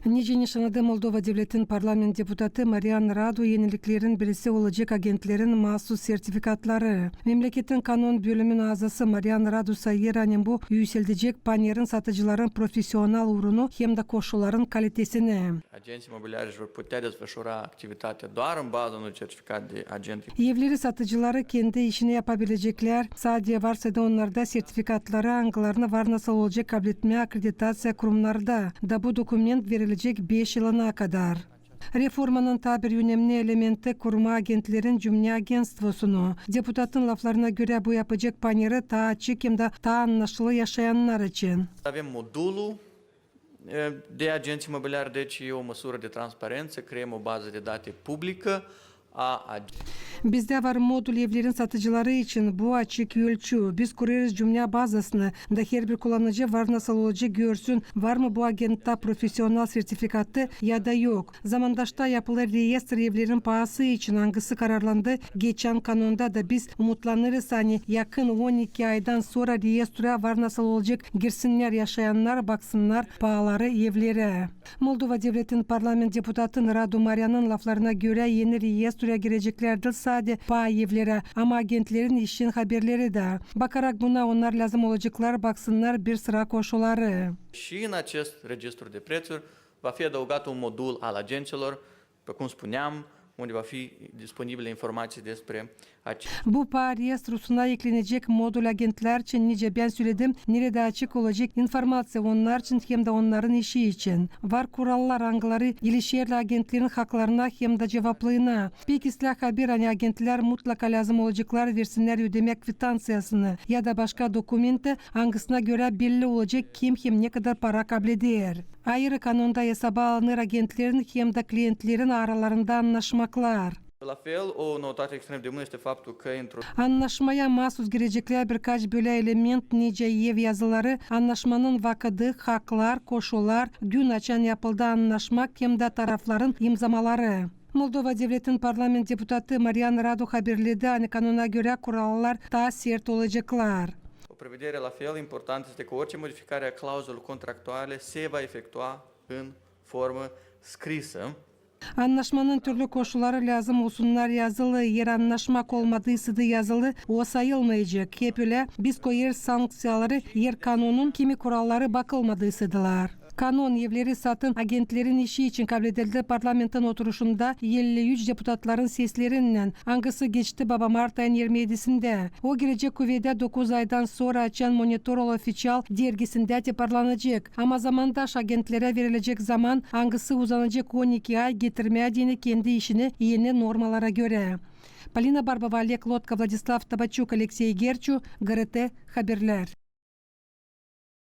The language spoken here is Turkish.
Нижний Шанады Молдова Devlet'in parlament deputatı Marian Radu yeniliklerin birisi olacak agentlerin mahsus sertifikatları. Memleketin kanun bölümün azası Marian Radu sayıranen bu yükselecek panerin satıcıların profesyonel ürünü hem de koşulların kalitesini. Agenții imobiliare își vor putea desfășura activitatea doar în baza unui certificat de agent. Evleri satıcıları kendi işini yapabilecekler. Sadece varsa da onlarda sertifikatları hangilerine var nasıl olacak kabul etmeye akreditasya kurumlarda da bu dokument verilecek 5 yılına kadar. Reformanın tabir önemli elementi kurma agentlerin cümle agentstvosunu. Deputatın laflarına göre bu yapacak paneri ta açık hem de ta anlaşılı yaşayanlar için. Avem modulul de agenți imobiliari, deci e o măsură de transparență, creăm o bază de date publică a agenților. Bizde var modul evlerin satıcıları için bu açık ölçü. Biz kurarız cümle bazasını da her bir kullanıcı var nasıl olacak görsün. Var mı bu agentta profesyonel sertifikatı ya da yok. Zamandaşta yapılan reyestr evlerin pahası için hangisi kararlandı? Geçen kanunda da biz umutlanırız hani yakın 12 aydan sonra reyestraya var nasıl olacak girsinler yaşayanlar baksınlar pahaları evlere. Moldova Devlet'in parlament deputatı Radu Marian'ın laflarına göre yeni reyestraya gireceklerdir sadece paha evlere ama agentlerin işin haberleri de. Bakarak buna onlar lazım olacaklar baksınlar bir sıra koşulları. Și în acest registru de prețuri va fi adăugat un modul al agenților, pe cum spuneam, unde va fi disponibile informații despre acești. Bu paha reyestrosuna eklenecek modul agentler için nice ben söyledim nerede açık olacak informasya onlar için hem de onların işi için. Var kurallar hangileri ilişkilerle agentlerin haklarına hem de cevaplığına. Peki silah haber hani agentler mutlaka lazım olacaklar versinler ödeme kvitansiyasını ya da başka dokumenti hangisine göre belli olacak kim hem ne kadar para kabul eder. Ayrı kanunda hesaba alınır agentlerin hem de klientlerin aralarında anlaşmaklar. La fel, o noutate extrem de bună este faptul că Anlaşmaya mahsus girecekler birkaç böyle element nice ev yazıları, anlaşmanın vakadı, haklar, koşullar, gün açan yapıldı anlaşmak hem de tarafların imzamaları. Moldova Devlet'in parlament deputatı Marian Radu haberledi hani kanuna göre kurallar daha sert olacaklar. o prevedere la fel important este că orice modificare a clauzelor contractuale se va efectua în formă scrisă. Anlaşmanın türlü koşulları lazım olsunlar yazılı, yer anlaşmak olmadıysa da yazılı, o sayılmayacak. Hep öyle biz koyarız sanksiyaları, yer kanunun kimi kuralları bakılmadıysadılar. Kanun evleri satın agentlerin işi için kabul edildi parlamentin oturuşunda 53 deputatların seslerinden hangisi geçti baba Mart ayın 27'sinde. O girecek kuvvede 9 aydan sonra açan Monitor Official dergisinde teparlanacak. Ama zamandaş agentlere verilecek zaman hangisi uzanacak 12 ay getirmediğini kendi işini yeni normalara göre. Polina Barbova, Oleg Lotka, Vladislav Tabachuk, Alexey Gerchu, GRT Haberler.